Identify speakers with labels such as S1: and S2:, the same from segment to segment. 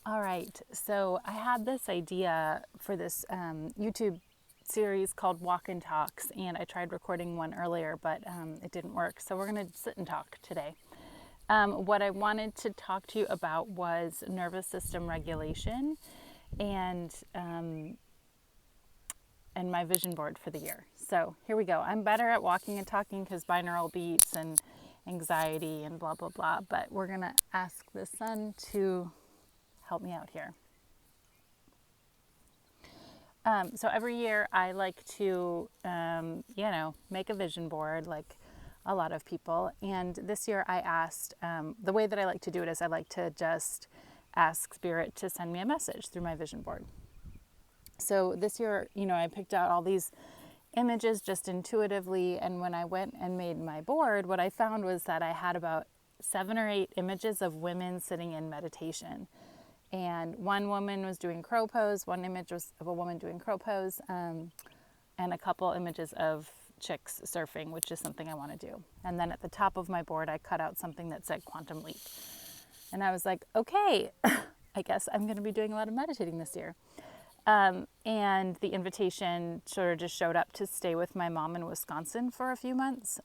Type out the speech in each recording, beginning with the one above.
S1: All right, so I had this idea for this YouTube series called Walk and Talks, and I tried recording one earlier, but it didn't work. So we're going to sit and talk today. What I wanted to talk to you about was nervous system regulation and my vision board for the year. So here we go. I'm better at walking and talking because binaural beats and anxiety and blah, blah, blah. But we're going to ask the sun to help me out here. So every year I like to, make a vision board like a lot of people. And this year I asked, the way that I like to do it is I like to just ask Spirit to send me a message through my vision board. So this year, I picked out all these images just intuitively. And when I went and made my board, what I found was that I had about 7 or 8 images of women sitting in meditation. And one woman was doing crow pose, one image was of a woman doing crow pose, and a couple images of chicks surfing, which is something I want to do. And then at the top of my board, I cut out something that said quantum leap. And I was like, okay, I guess I'm going to be doing a lot of meditating this year. And the invitation sort of just showed up to stay with my mom in Wisconsin for a few months,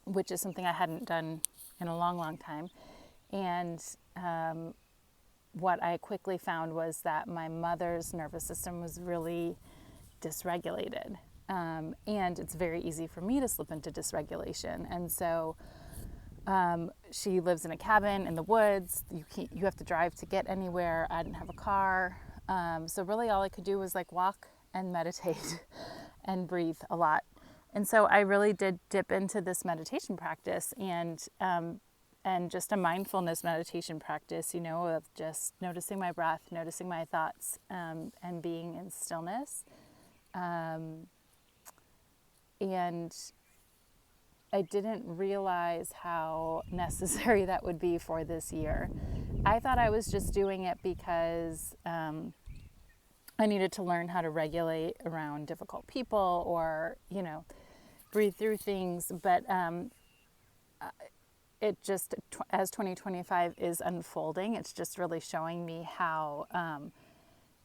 S1: which is something I hadn't done in a long, long time. And what I quickly found was that my mother's nervous system was really dysregulated. And it's very easy for me to slip into dysregulation. And so she lives in a cabin in the woods. You have to drive to get anywhere. I didn't have a car. So really all I could do was like walk and meditate and breathe a lot. And so I really did dip into this meditation practice and just a mindfulness meditation practice, of just noticing my breath, noticing my thoughts, and being in stillness. And I didn't realize how necessary that would be for this year. I thought I was just doing it because I needed to learn how to regulate around difficult people or, breathe through things. But it just, as 2025 is unfolding, it's just really showing me how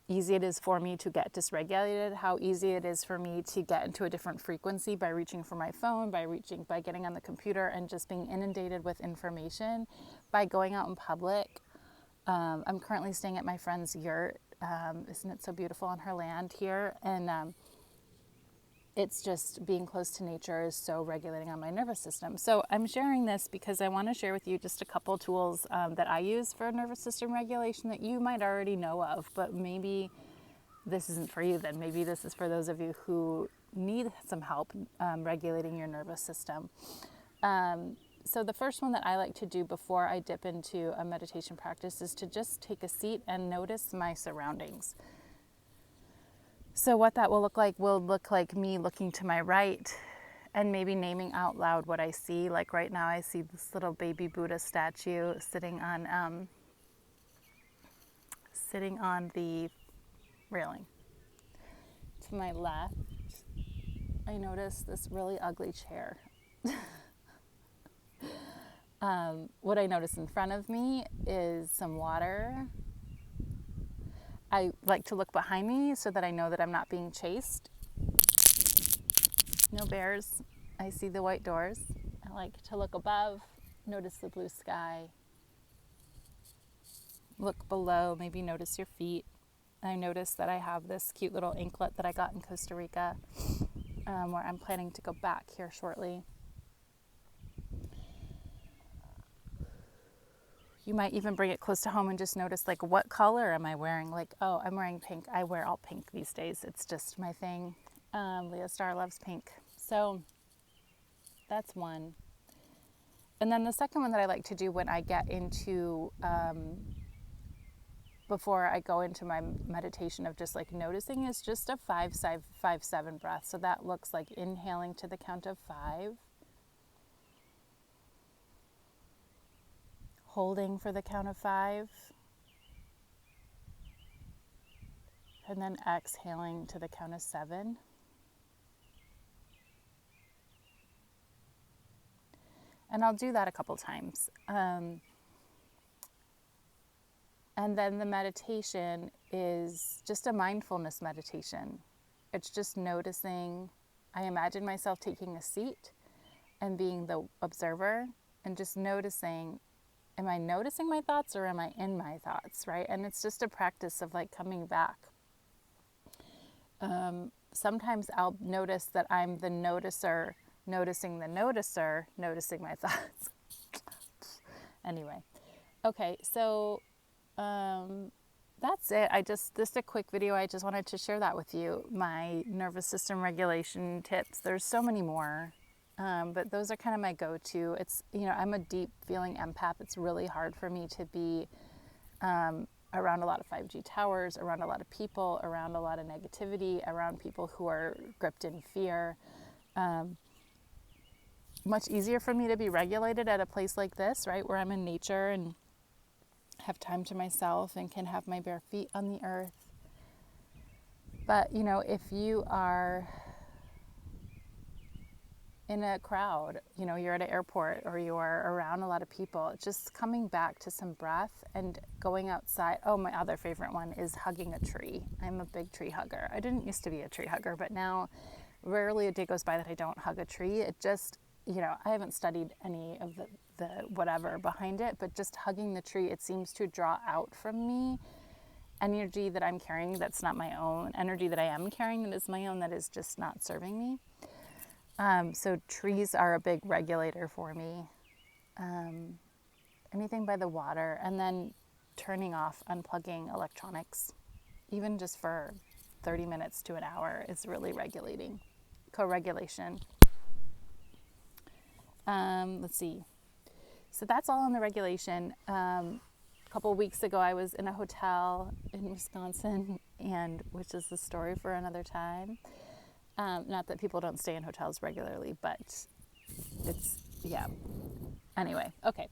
S1: easy it is for me to get dysregulated, how easy it is for me to get into a different frequency by reaching for my phone, by getting on the computer and just being inundated with information, by going out in public. I'm currently staying at my friend's yurt. Isn't it so beautiful on her land here? And it's just being close to nature is so regulating on my nervous system. So I'm sharing this because I want to share with you just a couple tools that I use for nervous system regulation that you might already know of, but maybe this isn't for you then. Maybe this is for those of you who need some help regulating your nervous system. So the first one that I like to do before I dip into a meditation practice is to just take a seat and notice my surroundings. So what that will look like me looking to my right and maybe naming out loud what I see. Like right now I see this little baby Buddha statue sitting on the railing. To my left, I notice this really ugly chair. What I notice in front of me is some water. I like to look behind me so that I know that I'm not being chased. No bears. I see the white doors. I like to look above, notice the blue sky. Look below, maybe notice your feet. I notice that I have this cute little anklet that I got in Costa Rica, where I'm planning to go back here shortly. You might even bring it close to home and just notice, like, what color am I wearing? Like, oh, I'm wearing pink. I wear all pink these days. It's just my thing. Leo Star loves pink. So that's one. And then the second one that I like to do when I get into, before I go into my meditation of just like noticing is just a 5-7 breath. So that looks like inhaling to the count of 5. Holding for the count of 5, and then exhaling to the count of 7. And I'll do that a couple times. And then the meditation is just a mindfulness meditation. It's just noticing. I imagine myself taking a seat and being the observer and just noticing, am I noticing my thoughts or am I in my thoughts, right? And it's just a practice of like coming back. Sometimes I'll notice that I'm the noticer, noticing the noticer, noticing my thoughts. Anyway, okay, so that's it. Just a quick video. I just wanted to share that with you. My nervous system regulation tips. There's so many more, but those are kind of my go-to. It's, I'm a deep feeling empath. It's really hard for me to be around a lot of 5G towers, around a lot of people, around a lot of negativity, around people who are gripped in fear. Much easier for me to be regulated at a place like this, right, where I'm in nature and have time to myself and can have my bare feet on the earth. But, if you are in a crowd, you're at an airport or you are around a lot of people, just coming back to some breath and going outside. Oh, my other favorite one is hugging a tree. I'm a big tree hugger. I didn't used to be a tree hugger, but now rarely a day goes by that I don't hug a tree. It just, I haven't studied any of the whatever behind it, but just hugging the tree, it seems to draw out from me energy that I'm carrying that's not my own, energy that I am carrying that is my own, that is just not serving me. So trees are a big regulator for me. Anything by the water, and then turning off, unplugging electronics, even just for 30 minutes to an hour is really regulating. Co-regulation. Let's see. So that's all on the regulation. A couple of weeks ago, I was in a hotel in Wisconsin, and which is the story for another time. Not that people don't stay in hotels regularly, but it's, yeah. Anyway, okay.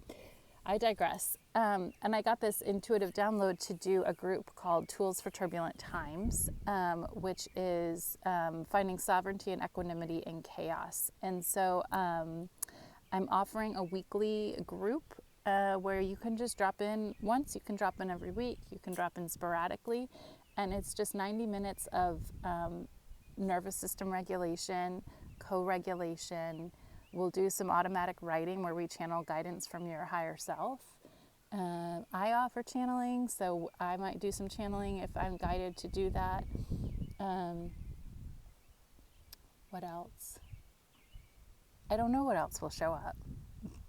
S1: I digress. And I got this intuitive download to do a group called Tools for Turbulent Times, which is finding sovereignty and equanimity in chaos. And so I'm offering a weekly group where you can just drop in once, you can drop in every week, you can drop in sporadically, and it's just 90 minutes of nervous system regulation, co-regulation. We'll do some automatic writing where we channel guidance from your higher self. I offer channeling, so I might do some channeling if I'm guided to do that. What else? I don't know what else will show up.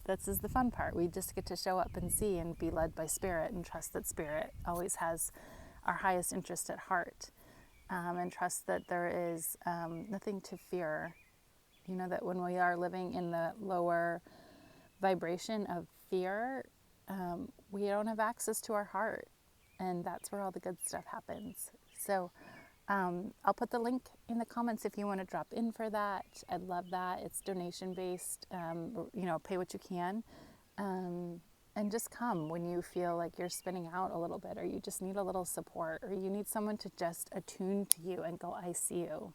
S1: This is the fun part. We just get to show up and see and be led by Spirit and trust that Spirit always has our highest interest at heart, and trust that there is nothing to fear. That when we are living in the lower vibration of fear, we don't have access to our heart, and that's where all the good stuff happens. So I'll put the link in the comments if you want to drop in for that. I'd love that. It's donation based, pay what you can. And just come when you feel like you're spinning out a little bit, or you just need a little support, or you need someone to just attune to you and go, I see you.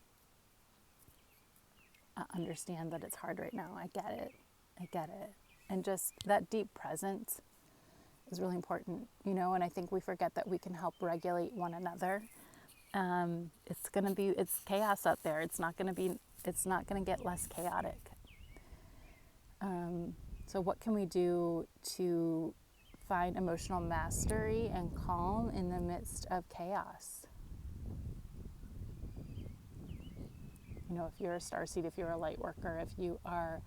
S1: I understand that it's hard right now. I get it. And just that deep presence is really important, and I think we forget that we can help regulate one another. It's chaos out there. It's not going to get less chaotic. So what can we do to find emotional mastery and calm in the midst of chaos? If you're a starseed, if you're a light worker, if you are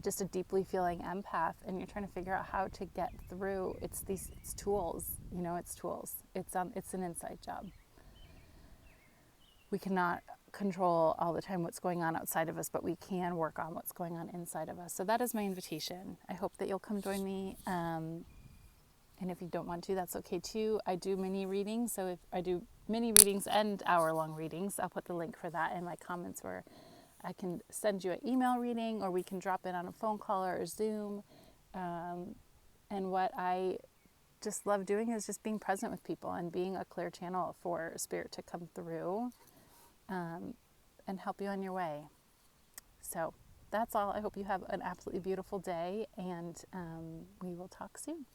S1: just a deeply feeling empath and you're trying to figure out how to get through, it's tools, it's tools. It's an inside job. We cannot control all the time what's going on outside of us, but we can work on what's going on inside of us. So that is my invitation. I hope that you'll come join me. And if you don't want to, that's okay too. I do mini readings. So if I do mini readings and hour-long readings, I'll put the link for that in my comments, where I can send you an email reading, or we can drop in on a phone call or a Zoom. And what I just love doing is just being present with people and being a clear channel for Spirit to come through and help you on your way. So that's all. I hope you have an absolutely beautiful day, and we will talk soon.